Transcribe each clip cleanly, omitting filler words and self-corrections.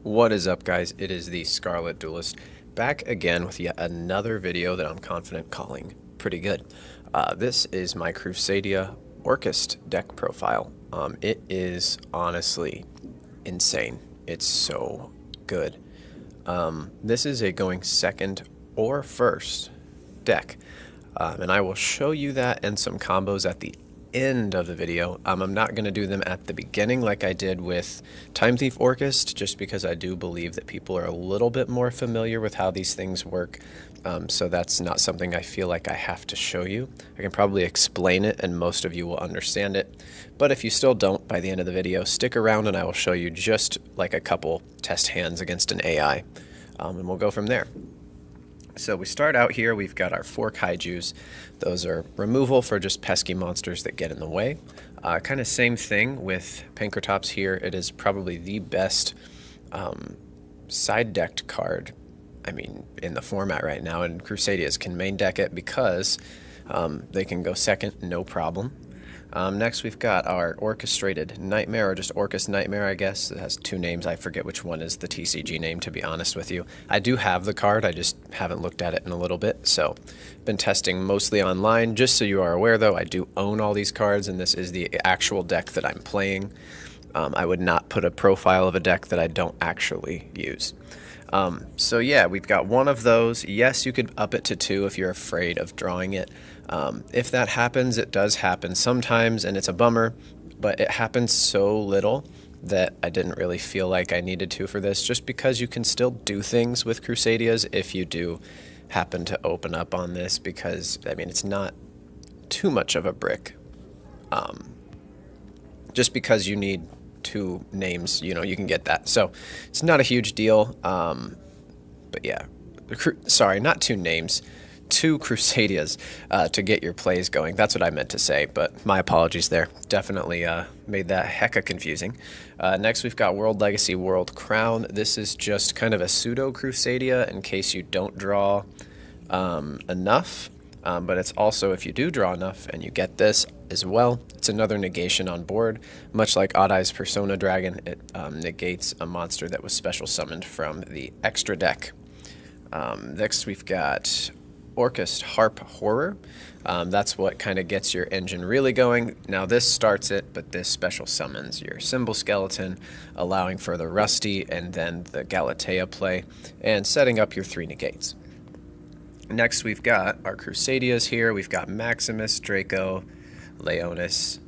What is up, guys? It is the Scarlet Duelist back again with yet another video that I'm confident calling pretty good. This is my Crusadia Orcust deck profile. It is honestly insane. It's so good. This is a going second or first deck, and I will show you that and some combos at the end of the video. I'm not going to do them at the beginning like I did with Time Thief Orcust, just because I do believe that people are a little bit more familiar with how these things work. So that's not something I feel like I have to show you. I can probably explain it and most of you will understand it. But if you still don't by the end of the video, stick around and I will show you just like a couple test hands against an AI. And we'll go from there. So we start out here, we've got our 4 kaijus. Those are removal for just pesky monsters that get in the way. Kind of same thing with Pankratops here. It is probably the best side decked card, I mean, in the format right now, and Crusadias can main deck it because they can go second, no problem. Next we've got our Orchestrated Nightmare, or just Orcust Nightmare, I guess. It has 2 names. I forget which one is the TCG name, to be honest with you. I do have the card, I just haven't looked at it in a little bit, so been testing mostly online. Just so you are aware, though, I do own all these cards, and this is the actual deck that I'm playing. I would not put a profile of a deck that I don't actually use. So yeah, we've got 1 of those. Yes, you could up it to 2 if you're afraid of drawing it. If that happens, it does happen sometimes, and it's a bummer, but it happens so little that I didn't really feel like I needed to for this, just because you can still do things with Crusadias if you do happen to open up on this, because, I mean, it's not too much of a brick. Just because you need 2 names, you know, you can get that. So it's not a huge deal. But yeah, sorry, not 2 names, 2 Crusadias to get your plays going. That's what I meant to say, but my apologies there. Definitely made that hecka confusing. Next, we've got World Legacy World Crown. This is just kind of a pseudo Crusadia in case you don't draw enough. But it's also, if you do draw enough and you get this as well, it's another negation on board. Much like Odd Eye's Persona Dragon, it negates a monster that was special summoned from the extra deck. Next we've got Orcust Harp Horror. That's what kind of gets your engine really going. Now this starts it, but this special summons your Symbol Skeleton, allowing for the Rusty and then the Galatea play, and setting up your 3 negates. Next, we've got our Crusadias here. We've got Maximus, Draco, Leonis,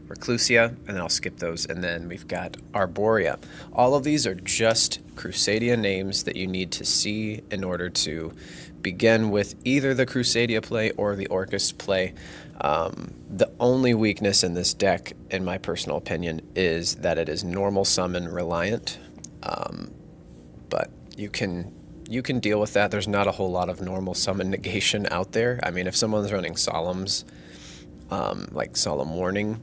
Reclusia, and then I'll skip those. And then we've got Arborea. All of these are just Crusadia names that you need to see in order to begin with either the Crusadia play or the Orcust play. The only weakness in this deck, in my personal opinion, is that it is normal summon reliant. But you can deal with that. There's not a whole lot of normal summon negation out there. I mean, if someone's running Solemns, like Solemn Warning,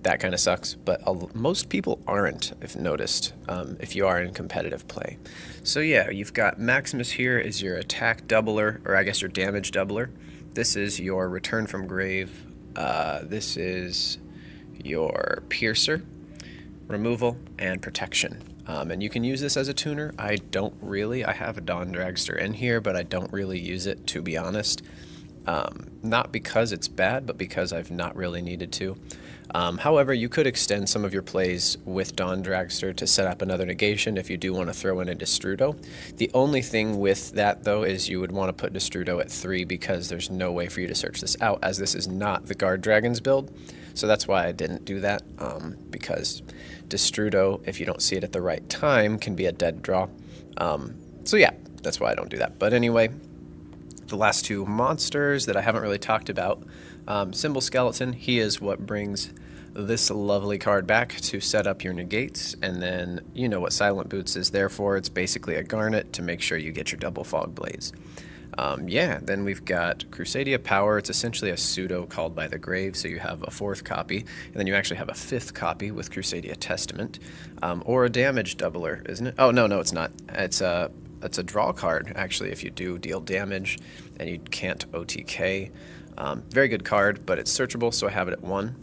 that kind of sucks. But most people aren't, if noticed, if you are in competitive play. So yeah, you've got Maximus here is your attack doubler, or I guess your damage doubler. This is your return from grave. This is your piercer, removal, and protection. And you can use this as a tuner. I don't really. I have a Dawn Dragster in here, but I don't really use it, to be honest. Not because it's bad, but because I've not really needed to. However, you could extend some of your plays with Dawn Dragster to set up another negation if you do want to throw in a Destrudo. The only thing with that, though, is you would want to put Destrudo at 3 because there's no way for you to search this out, as this is not the Guardragons build. So that's why I didn't do that, because Destrudo, if you don't see it at the right time, can be a dead draw. So yeah, that's why I don't do that. But anyway, the last 2 monsters that I haven't really talked about. Symbol Skeleton, he is what brings this lovely card back to set up your negates, and then you know what Silent Boots is there for. It's basically a garnet to make sure you get your double Fog Blades. Yeah, then we've got Crusadia Power. It's essentially a pseudo Called by the Grave, so you have a 4th copy, and then you actually have a 5th copy with Crusadia Testament, or a damage doubler, isn't it? Oh, no, it's not. It's a draw card, actually, if you do deal damage and you can't OTK. Very good card, but it's searchable, so I have it at 1.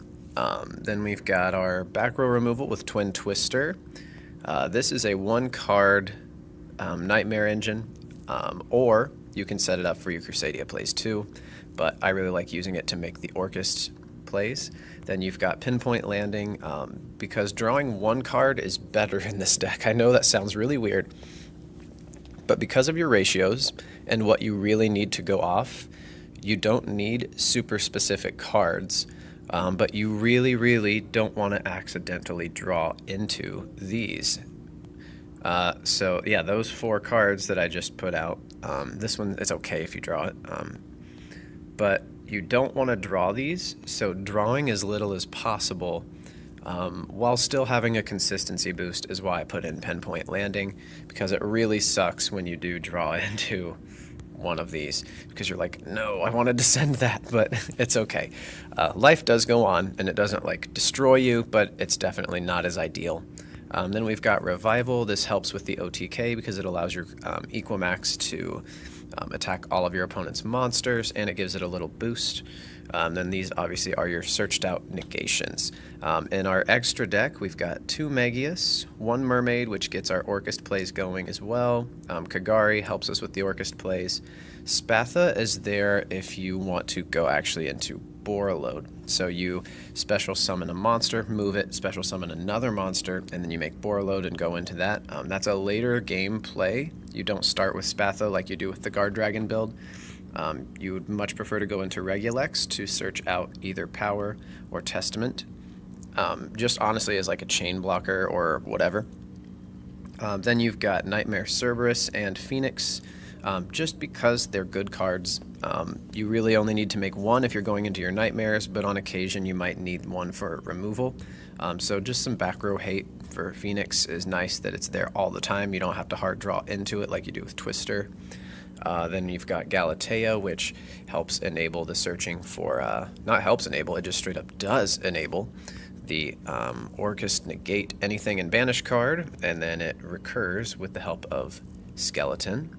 Then we've got our back row removal with Twin Twister. This is a 1-card Nightmare engine, or you can set it up for your Crusadia plays too, but I really like using it to make the Orcust plays. Then you've got Pinpoint Landing, because drawing 1 card is better in this deck. I know that sounds really weird, but because of your ratios and what you really need to go off, you don't need super specific cards, but you really, really don't want to accidentally draw into these. So yeah, those 4 cards that I just put out, this one, it's okay if you draw it, but you don't want to draw these, so drawing as little as possible while still having a consistency boost is why I put in Pinpoint Landing, because it really sucks when you do draw into one of these, because you're like, no, I wanted to send that, but it's okay. Life does go on, and it doesn't like destroy you, but it's definitely not as ideal. Then we've got Revival. This helps with the OTK because it allows your Equimax to attack all of your opponent's monsters, and it gives it a little boost. Then these obviously are your searched out negations. In our extra deck, we've got 2 Magius, 1 Mermaid, which gets our Orcust plays going as well. Kagari helps us with the Orcust plays. Spatha is there if you want to go actually into Borreload. So you special summon a monster, move it, special summon another monster, and then you make Borreload and go into that. That's a later game play. You don't start with Spatha like you do with the Guardragon build. You would much prefer to go into Regulex to search out either Power or Testament, just honestly as like a chain blocker or whatever. Then you've got Nightmare Cerberus and Phoenix, just because they're good cards. You really only need to make 1 if you're going into your Nightmares, but on occasion you might need 1 for removal. So just some back row hate for Phoenix is nice that it's there all the time. You don't have to hard draw into it like you do with Twister. Then you've got Galatea, which helps enable the searching for, not helps enable, it just straight up does enable the Orcust negate anything in Banish card, and then it recurs with the help of Skeleton.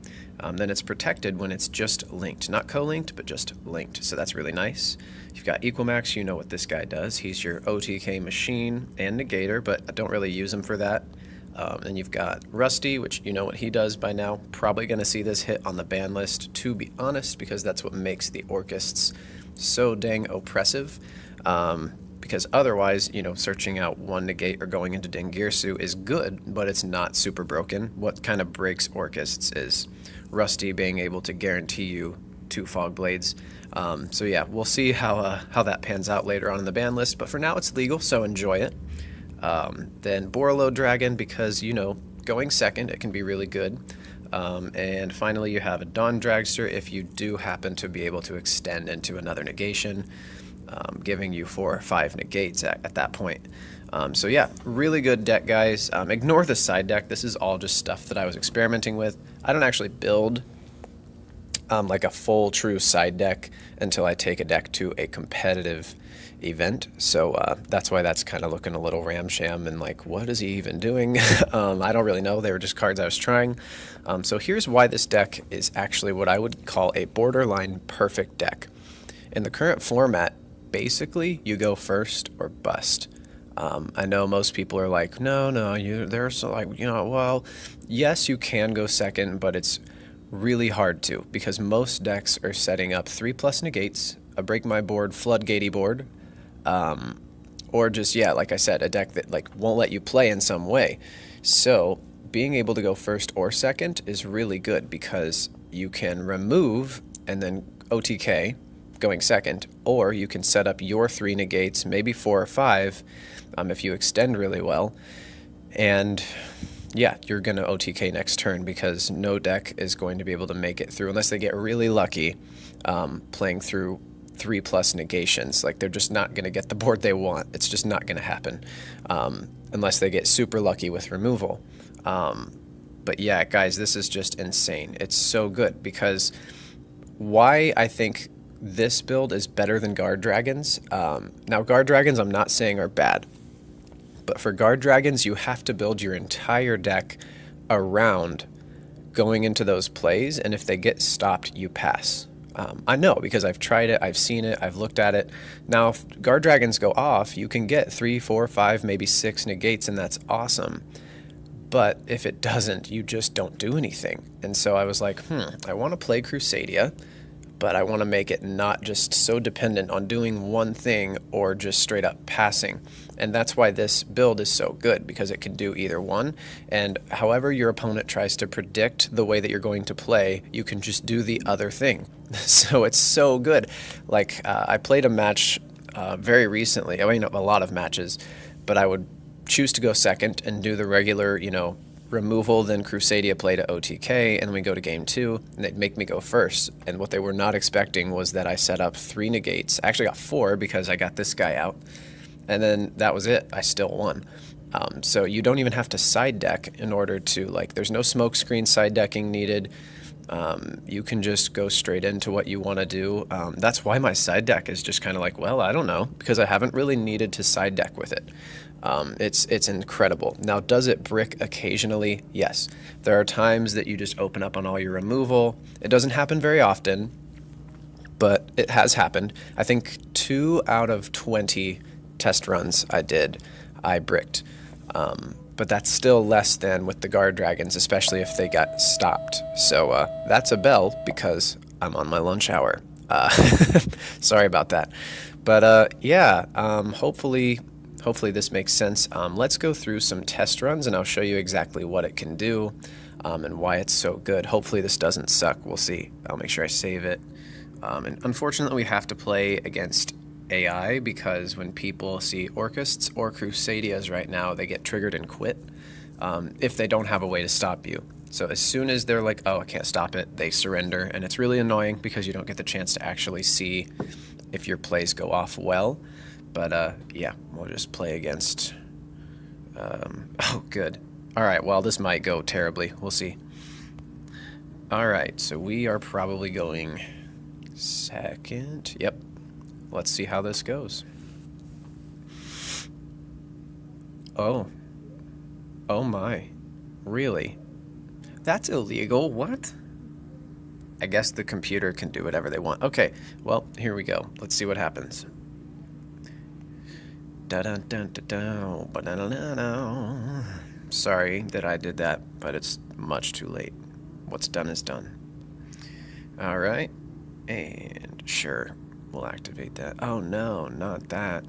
Then it's protected when it's just linked, not co-linked, but just linked, so that's really nice. You've got Equimax, you know what this guy does. He's your OTK machine and negator, but I don't really use him for that. And you've got Rusty, which you know what he does by now. Probably going to see this hit on the ban list, to be honest, because that's what makes the Orcusts so dang oppressive. Because otherwise, you know, searching out 1 negate or going into Dengirsu is good, but it's not super broken. What kind of breaks Orcusts is Rusty being able to guarantee you 2 Fog Blades. So yeah, we'll see how that pans out later on in the ban list, but for now it's legal, so enjoy it. Then Borreload Dragon, because, you know, going second, it can be really good. And finally, you have a Dawn Dragster if you do happen to be able to extend into another negation, giving you 4 or 5 negates at that point. So yeah, really good deck, guys. Ignore the side deck. This is all just stuff that I was experimenting with. I don't actually build like a full true side deck until I take a deck to a competitive event, so that's why that's kind of looking a little ramsham and like, what is he even doing? I don't really know. They were just cards I was trying. So here's why this deck is actually what I would call a borderline perfect deck. In the current format, basically you go first or bust. I know most people are like, no, there's like, you know, well, yes, you can go second, but it's really hard to, because most decks are setting up 3+ negates, a break my board, floodgatey board, or just, yeah, like I said, a deck that like won't let you play in some way. So being able to go first or second is really good, because you can remove and then OTK going second, or you can set up your 3 negates, maybe 4 or 5, if you extend really well, and yeah, you're going to OTK next turn, because no deck is going to be able to make it through unless they get really lucky playing through 3+ negations. Like, they're just not going to get the board they want. It's just not going to happen unless they get super lucky with removal. But yeah, guys, this is just insane. It's so good, because why I think this build is better than Guardragons. Now, Guardragons I'm not saying are bad, but for Guardragons, you have to build your entire deck around going into those plays, and if they get stopped, you pass. I know, because I've tried it, I've seen it, I've looked at it. Now, if Guardragons go off, you can get 3, 4, 5, maybe 6 negates, and that's awesome. But if it doesn't, you just don't do anything. And so I was like, I want to play Crusadia, but I want to make it not just so dependent on doing one thing or just straight up passing. And that's why this build is so good, because it can do either one. And however your opponent tries to predict the way that you're going to play, you can just do the other thing. So it's so good. Like I played a match very recently. I mean, a lot of matches, but I would choose to go second and do the regular, removal, then Crusadia play to OTK, and then we go to game 2, and they'd make me go first. And what they were not expecting was that I set up 3 negates. I actually got 4 because I got this guy out, and then that was it. I still won. So you don't even have to side deck in order to, there's no smoke screen side decking needed. You can just go straight into what you want to do. That's why my side deck is just kind of like, well, I don't know, because I haven't really needed to side deck with it. It's incredible. Now, does it brick occasionally? Yes. There are times that you just open up on all your removal. It doesn't happen very often, but it has happened. I think 2 out of 20 test runs I bricked. But that's still less than with the Guardragons, especially if they got stopped. So that's a bell because I'm on my lunch hour. Sorry about that. But yeah, hopefully this makes sense. Let's go through some test runs and I'll show you exactly what it can do and why it's so good. Hopefully this doesn't suck. We'll see. I'll make sure I save it. And unfortunately, we have to play against AI because when people see Orcusts or Crusadias right now, they get triggered and quit if they don't have a way to stop you. So as soon as they're like, oh, I can't stop it, they surrender. And it's really annoying because you don't get the chance to actually see if your plays go off well. But yeah, we'll just play against... oh, good. All right, well, this might go terribly. We'll see. All right, so we are probably going second. Yep. Let's see how this goes. Oh. Oh my. Really? That's illegal. What? I guess the computer can do whatever they want. Okay, well, here we go. Let's see what happens. Sorry that I did that, but it's much too late. What's done is done. All right, and sure, we'll activate that. Oh no, not that.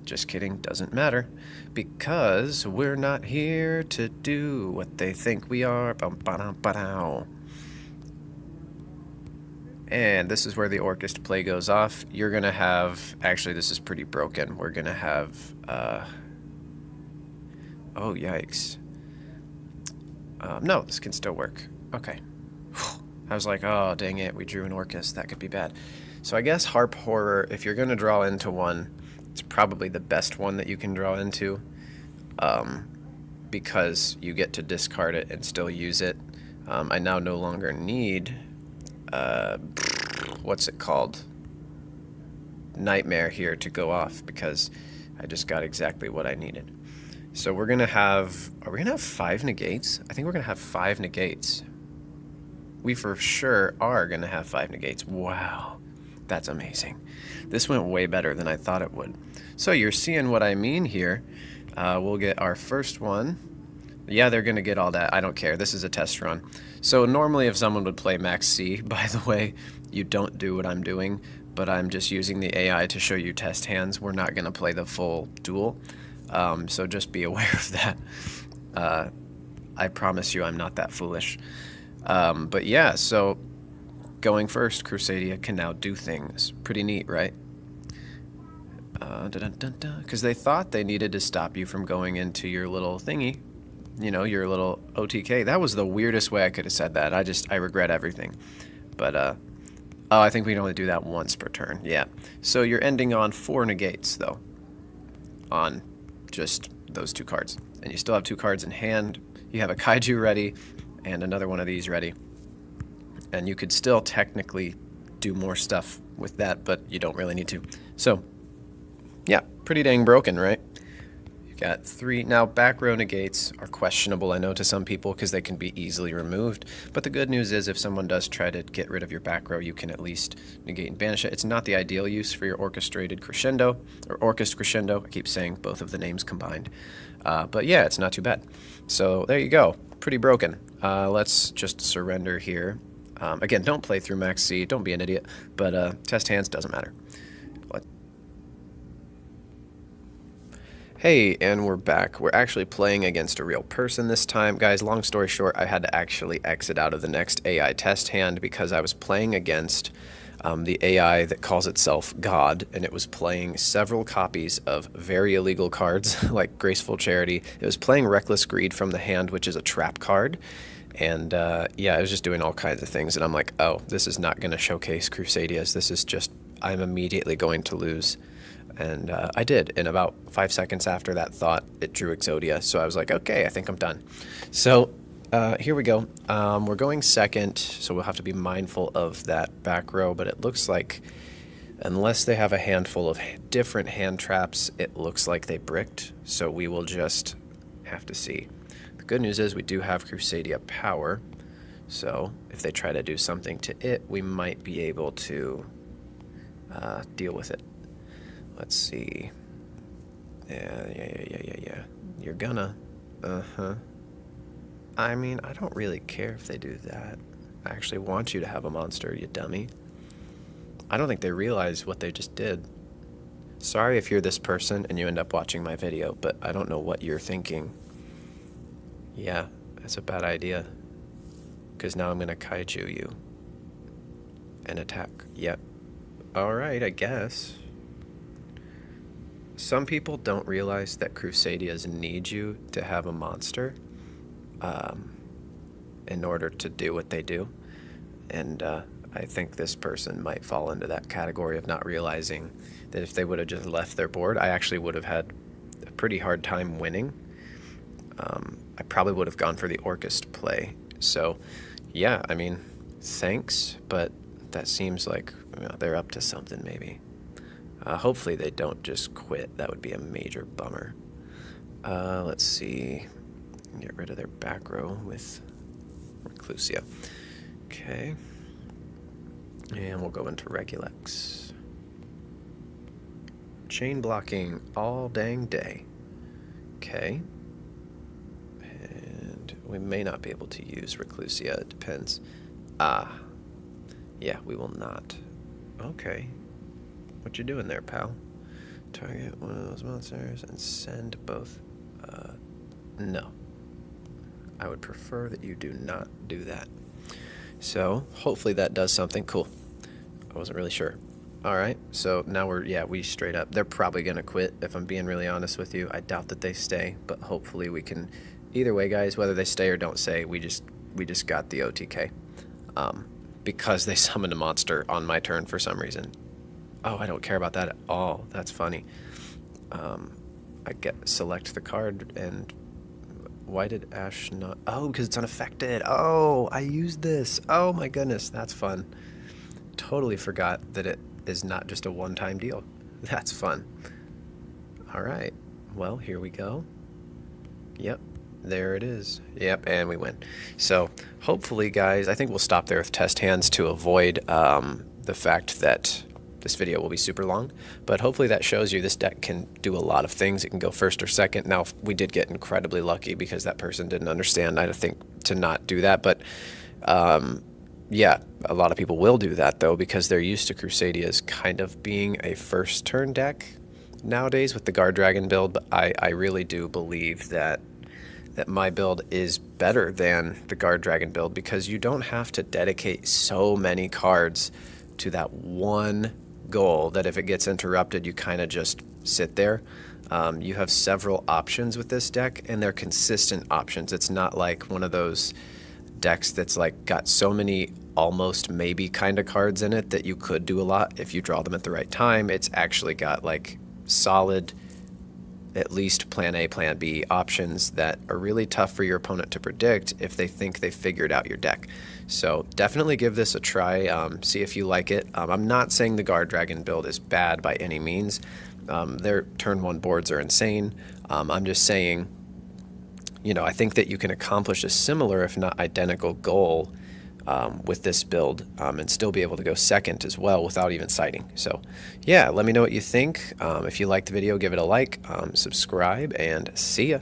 Just kidding, doesn't matter, because we're not here to do what they think we are. And this is where the Orcust play goes off. You're gonna have, actually this is pretty broken. We're gonna have, oh yikes. No, this can still work. Okay. I was like, oh dang it, we drew an Orcust, that could be bad. So I guess Harp Horror, if you're gonna draw into one, it's probably the best one that you can draw into, because you get to discard it and still use it. I now no longer need, what's it called? Nightmare here to go off because I just got exactly what I needed. So we're gonna have, are we gonna have 5 negates? I think we're gonna have 5 negates. We for sure are gonna have 5 negates. Wow, that's amazing. This went way better than I thought it would. So you're seeing what I mean here. We'll get our first one. Yeah, they're gonna get all that. I don't care. This is a test run. So normally if someone would play Max C, by the way, you don't do what I'm doing, but I'm just using the AI to show you test hands. We're not gonna play the full duel. So just be aware of that. I promise you I'm not that foolish. But yeah, so going first, Crusadia can now do things. Pretty neat, right? Because they thought they needed to stop you from going into your little thingy. You know, your little OTK. That was the weirdest way I could have said that. I regret everything. But, oh, I think we can only do that once per turn. Yeah. So you're ending on 4 negates, though. On just those 2 cards. And you still have 2 cards in hand. You have a Kaiju ready and another one of these ready. And you could still technically do more stuff with that, but you don't really need to. So, yeah, pretty dang broken, right? You've got 3. Now, back row negates are questionable, I know, to some people because they can be easily removed. But the good news is if someone does try to get rid of your back row, you can at least negate and banish it. It's not the ideal use for your Orchestrated Crescendo, or Orcust Crescendo. I keep saying both of the names combined. But yeah, it's not too bad. So there you go. Pretty broken. Let's just surrender here. Again, don't play through max C. Don't be an idiot. But test hands doesn't matter. Hey, and we're back. We're actually playing against a real person this time. Guys, long story short, I had to actually exit out of the next AI test hand because I was playing against the AI that calls itself God, and it was playing several copies of very illegal cards, like Graceful Charity. It was playing Reckless Greed from the hand, which is a trap card. And yeah, I was just doing all kinds of things, and I'm like, oh, this is not going to showcase Crusadias. This is just, I'm immediately going to lose. And I did. In about 5 seconds after that thought, it drew Exodia. So I was like, okay, I think I'm done. So here we go. We're going second, so we'll have to be mindful of that back row. But it looks like, unless they have a handful of different hand traps, it looks like they bricked. So we will just have to see. The good news is we do have Crusadia Power. So if they try to do something to it, we might be able to deal with it. Let's see. Yeah. You're gonna. Uh-huh. I mean, I don't really care if they do that. I actually want you to have a monster, you dummy. I don't think they realize what they just did. Sorry if you're this person and you end up watching my video, but I don't know what you're thinking. Yeah, that's a bad idea. Because now I'm gonna kaiju you. And attack. Yep. Alright, I guess. Some people don't realize that Crusadias need you to have a monster in order to do what they do. And I think this person might fall into that category of not realizing that if they would have just left their board, I actually would have had a pretty hard time winning. I probably would have gone for the Orcust play. So, yeah, I mean, thanks, but that seems like they're up to something maybe. Hopefully they don't just quit. That would be a major bummer. Let's see. Get rid of their back row with Reclusia. Okay. And we'll go into Regulex. Chain blocking all dang day. Okay. And we may not be able to use Reclusia. It depends. Yeah, we will not. Okay. What you doing there, pal? Target one of those monsters and send both. No. I would prefer that you do not do that. So, hopefully that does something. Cool. I wasn't really sure. Alright, so now we straight up. They're probably going to quit, if I'm being really honest with you. I doubt that they stay, but hopefully we can... Either way, guys, whether they stay or don't stay, we just got the OTK. Because they summoned a monster on my turn for some reason. Oh, I don't care about that at all. That's funny. I select the card, and why did Ash not... Oh, because it's unaffected. Oh, I used this. Oh my goodness, that's fun. Totally forgot that it is not just a one-time deal. That's fun. All right. Well, here we go. Yep. There it is. Yep, and we win. So hopefully, guys, I think we'll stop there with test hands to avoid the fact that this video will be super long, but hopefully that shows you this deck can do a lot of things. It can go first or second. Now, we did get incredibly lucky because that person didn't understand, I think, to not do that, but yeah, a lot of people will do that, though, because they're used to Crusadias kind of being a first turn deck nowadays with the Guardragon build, but I really do believe that my build is better than the Guardragon build because you don't have to dedicate so many cards to that one goal that if it gets interrupted, you kind of just sit there. You have several options with this deck, and they're consistent options. It's not like one of those decks that's like got so many almost maybe kind of cards in it that you could do a lot if you draw them at the right time. It's actually got like solid, at least plan A, plan B options that are really tough for your opponent to predict if they think they figured out your deck. So definitely give this a try, see if you like it. I'm not saying the Guardragon build is bad by any means. Their turn one boards are insane. I'm just saying, you know, I think that you can accomplish a similar, if not identical, goal with this build and still be able to go second as well without even sighting. So yeah, let me know what you think. If you liked the video, give it a like, subscribe, and see ya.